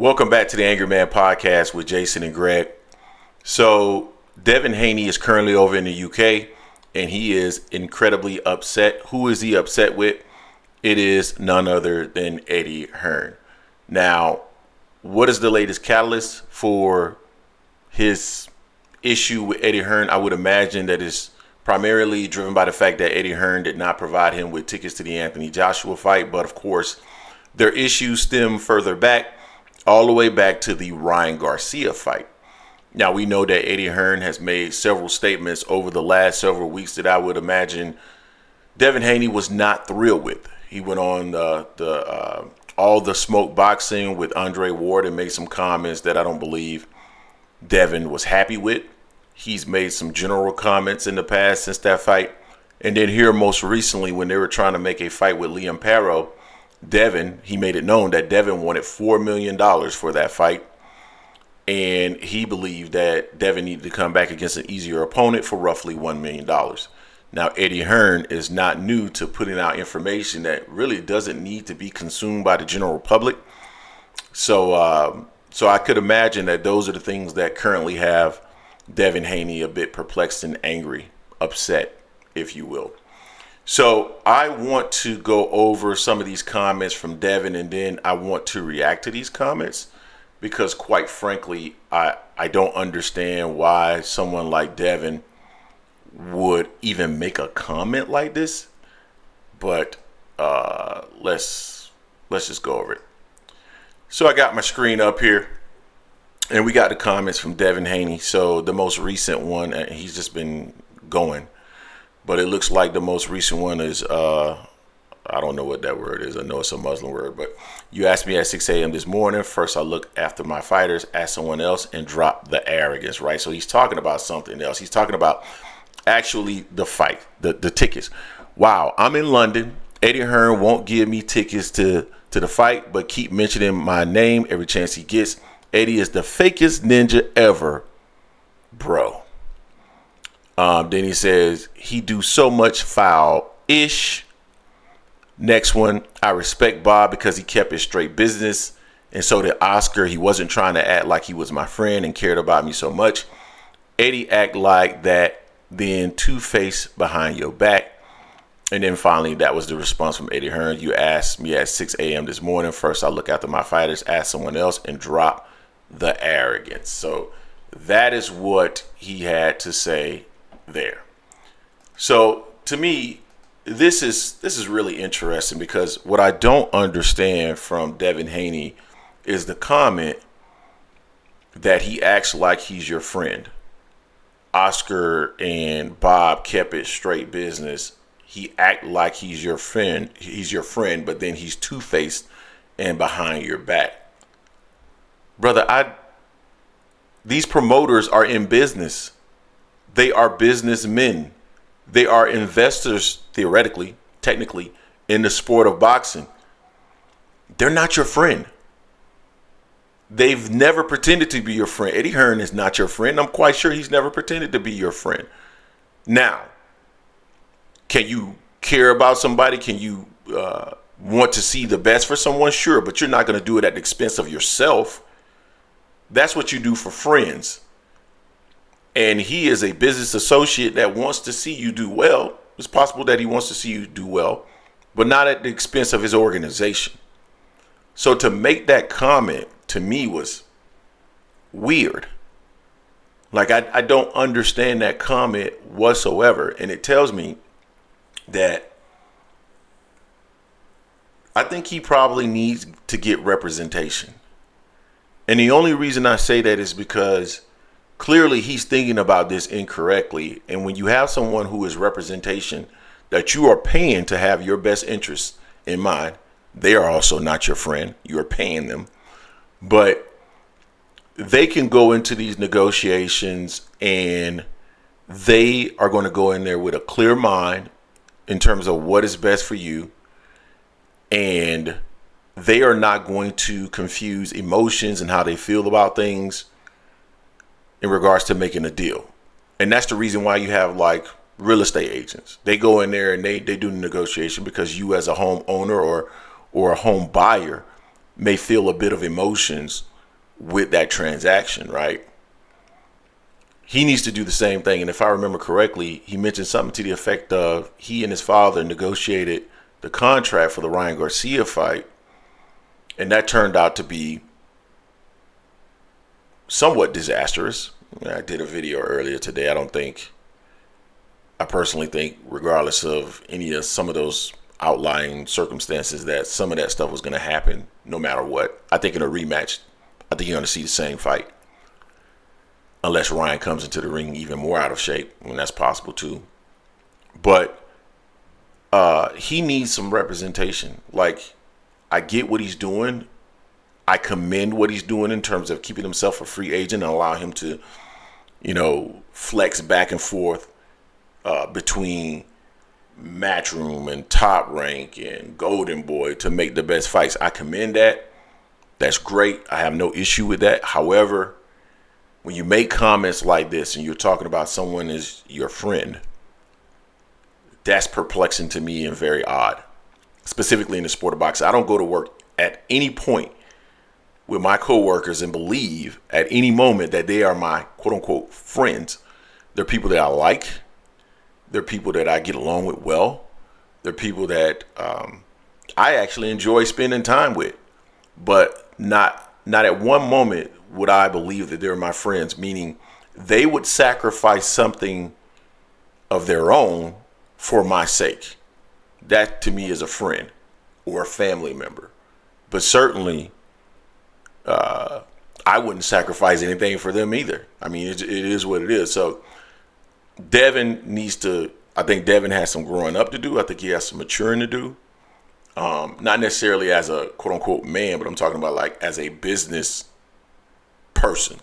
Welcome back to the Angry Man Podcast with Jason and Greg. So, Devin Haney is currently over in the UK, and he is incredibly upset. Who is he upset with? It is none other than Eddie Hearn. Now, what is the latest catalyst for his issue with Eddie Hearn? I would imagine that it's primarily driven by the fact that Eddie Hearn did not provide him with tickets to the Anthony Joshua fight. But, of course, their issues stem further back, all the way back to the Ryan Garcia fight. Now, we know that Eddie Hearn has made several statements over the last several weeks that I would imagine Devin Haney was not thrilled with. He went on All the Smoke Boxing with Andre Ward and made some comments that I don't believe Devin was happy with. He's made some general comments in the past since that fight. And then here most recently when they were trying to make a fight with Liam Parrow, he made it known that Devin wanted $4 million for that fight. And he believed that Devin needed to come back against an easier opponent for roughly $1 million. Now, Eddie Hearn is not new to putting out information that really doesn't need to be consumed by the general public. So I could imagine that those are the things that currently have Devin Haney a bit perplexed and angry, upset, if you will. So I want to go over some of these comments from Devin, and then I want to react to these comments because, quite frankly, I don't understand why someone like Devin would even make a comment like this. But let's just go over it. So I got my screen up here, and we got the comments from Devin Haney. So the most recent one, he's just been going. But it looks like the most recent one is, I don't know what that word is. I know it's a Muslim word. But you asked me at 6 a.m. this morning. First, I look after my fighters, ask someone else, and drop the arrogance, right? So he's talking about something else. He's talking about actually the fight, the tickets. Wow, I'm in London. Eddie Hearn won't give me tickets to the fight, but keep mentioning my name every chance he gets. Eddie is the fakest ninja ever, bro. Then he says he do so much foul-ish. Next one, I respect Bob because he kept it straight business. And so did Oscar. He wasn't trying to act like he was my friend and cared about me so much. Eddie act like that, then two-faced behind your back. And then finally, that was the response from Eddie Hearn. You asked me at 6 a.m. this morning. First, I look after my fighters, ask someone else, and drop the arrogance. So that is what he had to say there. So to me, this is really interesting because what I don't understand from Devin Haney is the comment that he acts like he's your friend. Oscar and Bob kept it straight business. He act like he's your friend. He's your friend, but then he's two-faced and behind your back. Brother, these promoters are in business. They are businessmen. They are investors, theoretically, technically, in the sport of boxing. They're not your friend. They've never pretended to be your friend. Eddie Hearn is not your friend. I'm quite sure he's never pretended to be your friend. Now, can you care about somebody? Can you want to see the best for someone? Sure, but you're not going to do it at the expense of yourself. That's what you do for friends. And he is a business associate that wants to see you do well. It's possible that he wants to see you do well, but not at the expense of his organization. So to make that comment to me was weird. Like, I don't understand that comment whatsoever. And it tells me that I think he probably needs to get representation. And the only reason I say that is because clearly he's thinking about this incorrectly. And when you have someone who is representation that you are paying to have your best interests in mind, they are also not your friend. You are paying them. But they can go into these negotiations and they are going to go in there with a clear mind in terms of what is best for you. And they are not going to confuse emotions and how they feel about things in regards to making a deal. And that's the reason why you have like real estate agents. They go in there and they do the negotiation because you as a home owner or a home buyer may feel a bit of emotions with that transaction, right? He needs to do the same thing. And if I remember correctly, he mentioned something to the effect of he and his father negotiated the contract for the Ryan Garcia fight, and that turned out to be somewhat disastrous. I did a video earlier today. I personally think, regardless of some of those outlying circumstances, that some of that stuff was going to happen no matter what. I think in a rematch, I think you're going to see the same fight. Unless Ryan comes into the ring even more out of shape, and that's possible too. But he needs some representation. Like, I get what he's doing. I commend what he's doing in terms of keeping himself a free agent and allow him to, flex back and forth between Matchroom and Top Rank and Golden Boy to make the best fights. I commend that. That's great. I have no issue with that. However, when you make comments like this and you're talking about someone as your friend, that's perplexing to me and very odd. Specifically in the sport of boxing. I don't go to work at any point with my coworkers and believe at any moment that they are my quote unquote friends. They're people that I like. They're people that I get along with well. They're people that I actually enjoy spending time with. But not at one moment would I believe that they're my friends, meaning they would sacrifice something of their own for my sake. That to me is a friend or a family member. But certainly, I wouldn't sacrifice anything for them either. I mean, it is what it is. So I think Devin has some growing up to do. I think he has some maturing to do. Not necessarily as a quote unquote man, but I'm talking about like as a business person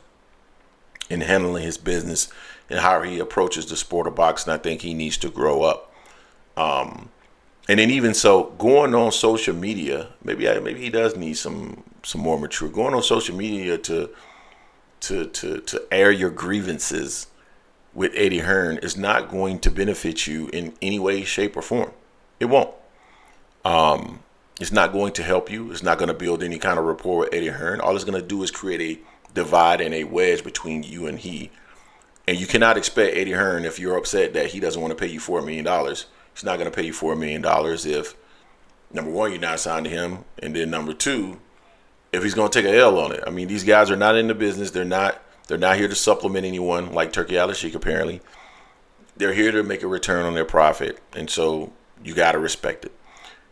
in handling his business and how he approaches the sport of boxing. I think he needs to grow up. And then even so, going on social media, maybe he does need some more mature. Going on social media to air your grievances with Eddie Hearn is not going to benefit you in any way, shape, or form. It won't. It's not going to help you. It's not going to build any kind of rapport with Eddie Hearn. All it's going to do is create a divide and a wedge between you and he. And you cannot expect Eddie Hearn, if you're upset that he doesn't want to pay you $4 million, he's not going to pay you $4 million if, number one, you're not signed to him, and then number two, if he's going to take a L on it. I mean, these guys are not in the business. They're not here to supplement anyone like Turkey Al-Sheikh, apparently. They're here to make a return on their profit, and so you got to respect it.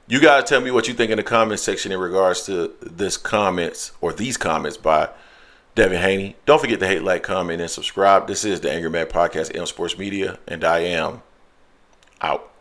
You got to tell me what you think in the comment section in regards to these comments by Devin Haney. Don't forget to hate, like, comment, and subscribe. This is the Angry Man Podcast, M Sports Media, and I am out.